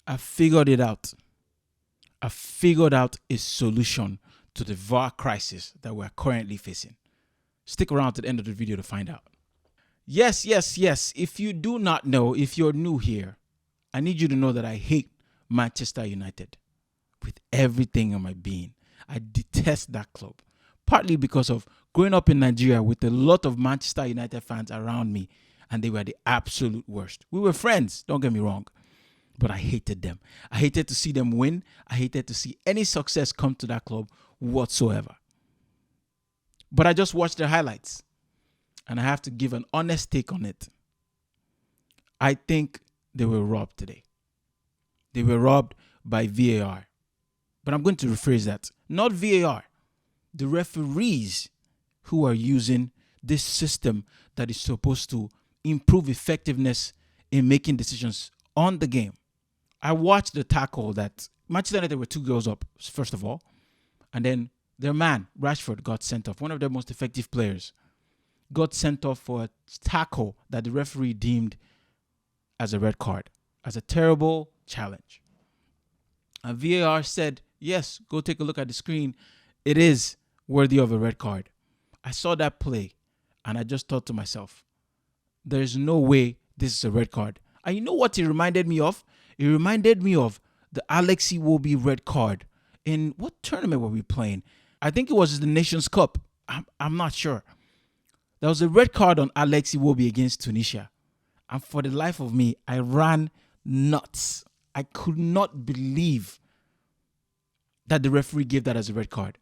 I figured it out. I figured out a solution to the VAR crisis that we're currently facing. Stick around to the end of the video to find out. Yes, yes, yes. If you do not know, if you're new here, I need you to know that I hate Manchester United with everything in my being. I detest that club, partly because of growing up in Nigeria with a lot of Manchester United fans around me, and they were the absolute worst. We were friends, don't get me wrong, but I hated them. I hated to see them win. I hated to see any success come to that club whatsoever. But I just watched their highlights, and I have to give an honest take on it. I think they were robbed today. They were robbed by VAR. But I'm going to rephrase that. Not VAR. The referees who are using this system that is supposed to improve effectiveness in making decisions on the game. I watched the tackle that Manchester United were 2 goals up, first of all. And then their man, Rashford, got sent off. One of their most effective players got sent off for a tackle that the referee deemed as a red card, as a terrible challenge. And VAR said, yes, go take a look at the screen. It is worthy of a red card. I saw that play and I just thought to myself, there's no way this is a red card. And you know what it reminded me of? It reminded me of the Alex Iwobi red card. In what tournament were we playing? I think it was the Nations Cup. I'm not sure. There was a red card on Alex Iwobi against Tunisia. And for the life of me, I ran nuts. I could not believe that the referee gave that as a red card.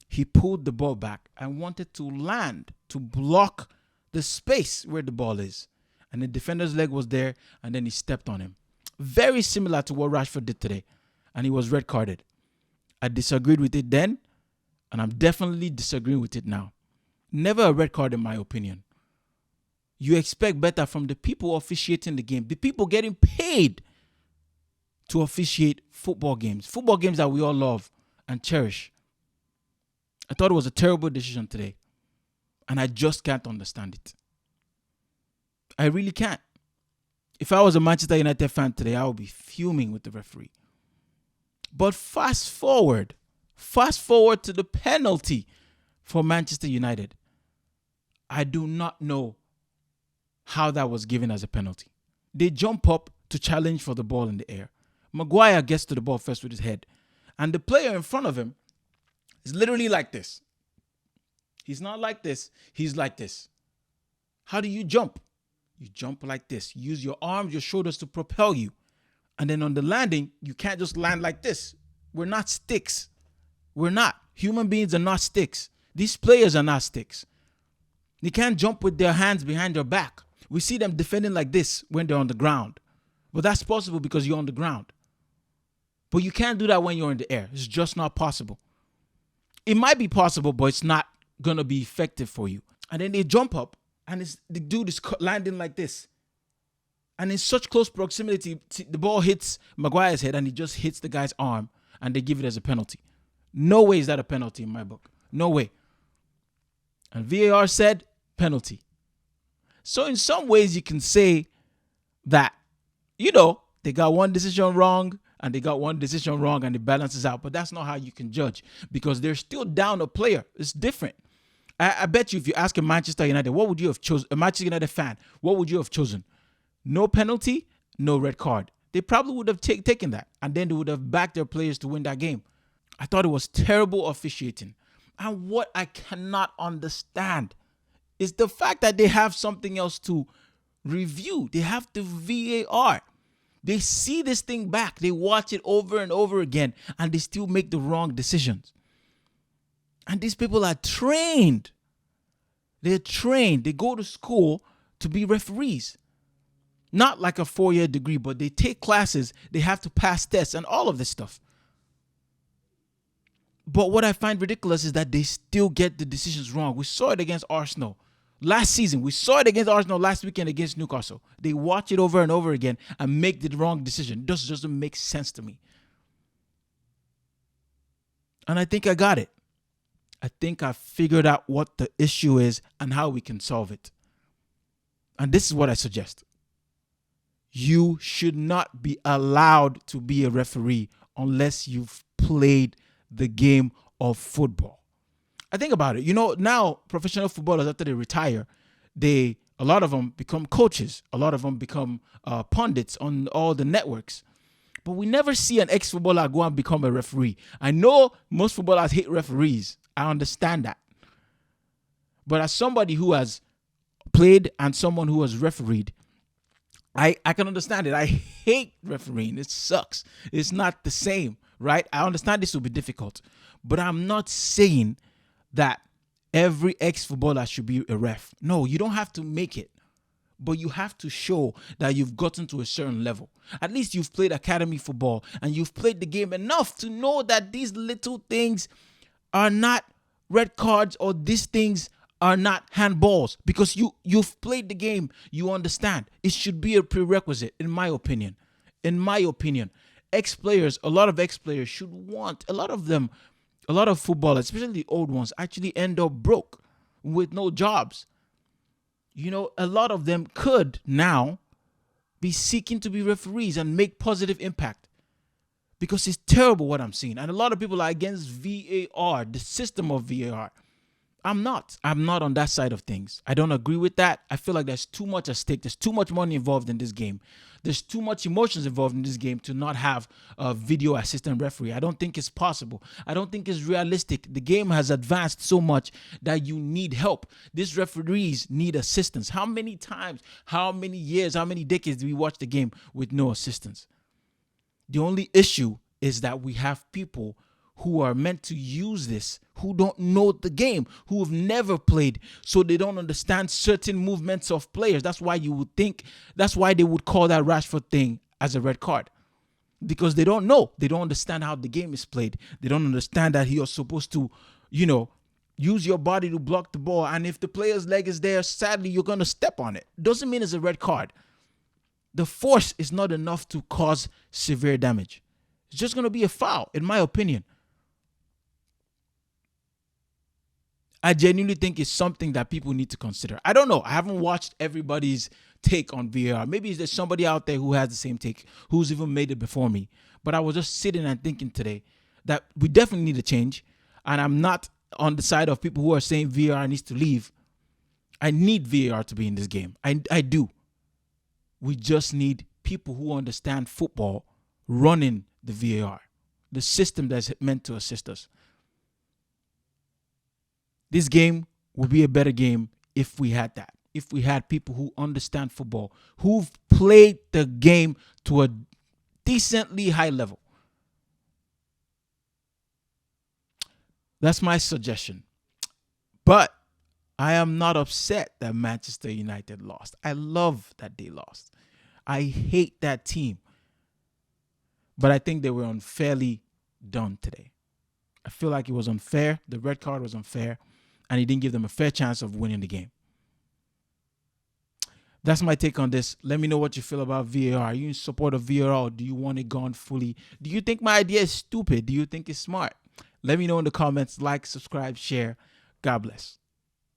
He pulled the ball back and wanted to land to block the space where the ball is. And the defender's leg was there, and then he stepped on him. Very similar to what Rashford did today. And he was red carded. I disagreed with it then, and I'm definitely disagreeing with it now. Never a red card in my opinion. You expect better from the people officiating the game, the people getting paid to officiate football games that we all love and cherish. I thought it was a terrible decision today, and I just can't understand it. I really can't. If I was a Manchester United fan today, I would be fuming with the referee. But fast forward to the penalty for Manchester United. I do not know how that was given as a penalty. They jump up to challenge for the ball in the air. Maguire gets to the ball first with his head. And the player in front of him is literally like this. He's not like this. He's like this. How do you jump? You jump like this. Use your arms, your shoulders to propel you. And then on the landing, you can't just land like this. We're not sticks. We're not. Human beings are not sticks. These players are not sticks. They can't jump with their hands behind their back. We see them defending like this when they're on the ground. But that's possible because you're on the ground. But you can't do that when you're in the air. It's just not possible. It might be possible, but it's not going to be effective for you. And then they jump up, and the dude is landing like this. And in such close proximity, the ball hits Maguire's head, and he just hits the guy's arm, and they give it as a penalty. No way is that a penalty in my book. No way. And VAR said penalty. So in some ways, you can say that, they got one decision wrong, and they got one decision wrong, and it balances out. But that's not how you can judge, because they're still down a player. It's different. I bet you if you ask a Manchester United, what would you have chosen? A Manchester United fan, what would you have chosen? No penalty, no red card. They probably would have taken that, and then they would have backed their players to win that game. I thought it was terrible officiating. And what I cannot understand is the fact that they have something else to review. They have the VAR. They see this thing back. They watch it over and over again, and they still make the wrong decisions. And these people are trained. They're trained. They go to school to be referees. Not like a 4-year degree, but they take classes. They have to pass tests and all of this stuff. But what I find ridiculous is that they still get the decisions wrong. We saw it against Arsenal last season. We saw it against Arsenal last weekend against Newcastle. They watch it over and over again and make the wrong decision. It just doesn't make sense to me. And I think I got it. I think I figured out what the issue is and how we can solve it. And this is what I suggest. You should not be allowed to be a referee unless you've played the game of football. I think about it. Now professional footballers, after they retire, a lot of them become coaches. A lot of them become pundits on all the networks. But we never see an ex-footballer go and become a referee. I know most footballers hate referees. I understand that. But as somebody who has played and someone who has refereed, I can understand it. I hate refereeing. It sucks. It's not the same, right? I understand this will be difficult. But I'm not saying that every ex-footballer should be a ref. No, you don't have to make it. But you have to show that you've gotten to a certain level. At least you've played academy football and you've played the game enough to know that these little things are not red cards or these things are not handballs, because you've played the game. You understand. It should be a prerequisite, in my opinion. In my opinion, a lot of ex-players should want, a lot of footballers, especially the old ones, actually end up broke with no jobs. A lot of them could now be seeking to be referees and make positive impact, because it's terrible what I'm seeing. And a lot of people are against VAR, the system of VAR. I'm not on that side of things. I don't agree with that. I feel like there's too much at stake. There's too much money involved in this game. There's too much emotions involved in this game to not have a video assistant referee. I don't think it's possible. I don't think it's realistic. The game has advanced so much that you need help. These referees need assistance. How many times, how many years, how many decades do we watch the game with no assistance? The only issue is that we have people who are meant to use this, who don't know the game, who have never played, so they don't understand certain movements of players. That's why they would call that Rashford thing as a red card, because they don't know. They don't understand how the game is played. They don't understand that you're supposed to, use your body to block the ball. And if the player's leg is there, sadly, you're going to step on it. Doesn't mean it's a red card. The force is not enough to cause severe damage. It's just going to be a foul, in my opinion. I genuinely think it's something that people need to consider. I don't know. I haven't watched everybody's take on VAR. Maybe there's somebody out there who has the same take, who's even made it before me. But I was just sitting and thinking today that we definitely need a change. And I'm not on the side of people who are saying VAR needs to leave. I need VAR to be in this game. I do. We just need people who understand football running the VAR, the system that's meant to assist us. This game would be a better game if we had that. If we had people who understand football, who've played the game to a decently high level. That's my suggestion. But I am not upset that Manchester United lost. I love that they lost. I hate that team. But I think they were unfairly done today. I feel like it was unfair. The red card was unfair. And he didn't give them a fair chance of winning the game. That's my take on this. Let me know what you feel about VAR. Are you in support of VAR, or do you want it gone fully? Do you think my idea is stupid? Do you think it's smart? Let me know in the comments. Like, subscribe, share. God bless.